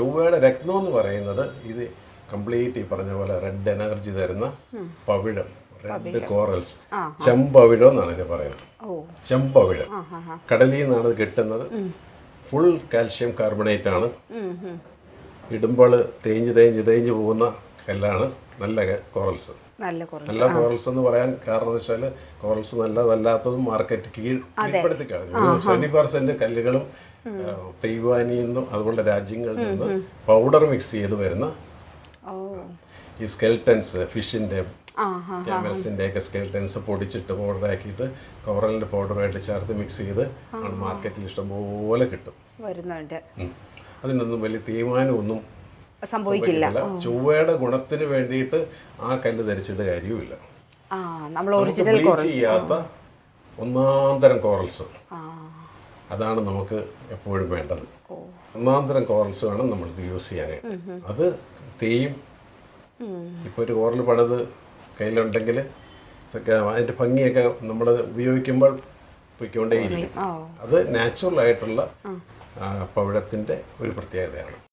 ചൊവ്വയുടെ രത്നം എന്ന് പറയുന്നത് ഇത് കംപ്ലീറ്റ് ഈ പറഞ്ഞ പോലെ റെഡ് എനർജി തരുന്ന പവിഴം, റെഡ് കോറൽസ്, ചെമ്പവിഴം എന്നാണ് ഇതിനെ പറയുന്നത്. ചെമ്പവിഴം കടലിൽ നിന്നാണ് ഇത് കിട്ടുന്നത്. ഫുൾ കാൽഷ്യം കാർബണേറ്റ് ആണ്. ഇടുമ്പോൾ തേഞ്ഞ് പോകുന്ന കല്ലാണ് നല്ല കോറൽസ്. നല്ല കോറൽസ് എന്ന് പറയാൻ കാരണം എന്ന് വെച്ചാൽ കോറൽസ് നല്ലതല്ലാത്തതും മാർക്കറ്റ് കീഴ്പ്പെടുത്തി കഴിഞ്ഞു. 70% കല്ലുകളും തൈവാനിൽ നിന്നും അതുപോലെ രാജ്യങ്ങളിൽ നിന്ന് പൗഡർ മിക്സ് ചെയ്ത് വരുന്ന ഈ സ്കെൽട്ടൻസ്, ഫിഷിൻ്റെ ക്യാമൽസിൻ്റെ ഒക്കെ സ്കെൽട്ടൻസ് പൊടിച്ചിട്ട് പൗഡറാക്കിയിട്ട് കോറലിൻ്റെ പൗഡറായിട്ട് ചേർത്ത് മിക്സ് ചെയ്ത് മാർക്കറ്റിൽ ഇഷ്ടംപോലെ കിട്ടും. അതിനൊന്നും വലിയ തീരുമാനമൊന്നും സംഭവിക്കില്ല. ചൊവ്വയുടെ ഗുണത്തിന് വേണ്ടിയിട്ട് ആ കല്ല് ധരിച്ചിട്ട് കാര്യവുമില്ല. ബ്ലീച്ച് ചെയ്യാത്ത ഒന്നാന്തരം കോറൽസ് അതാണ് നമുക്ക് എപ്പോഴും വേണ്ടത്. ഒന്നാന്തരം കോറൽസ് വേണം നമ്മൾ യൂസ് ചെയ്യാനായിട്ട്. അത് തേയും. ഇപ്പോൾ ഒരു കോറൽ പണിത് കയ്യിലുണ്ടെങ്കിൽ അതിൻ്റെ ഭംഗിയൊക്കെ നമ്മൾ ഉപയോഗിക്കുമ്പോൾ പൊയ്ക്കൊണ്ടേയിരിക്കും. അത് നാച്ചുറൽ ആയിട്ടുള്ള പവിഴത്തിൻ്റെ ഒരു പ്രത്യേകതയാണ്.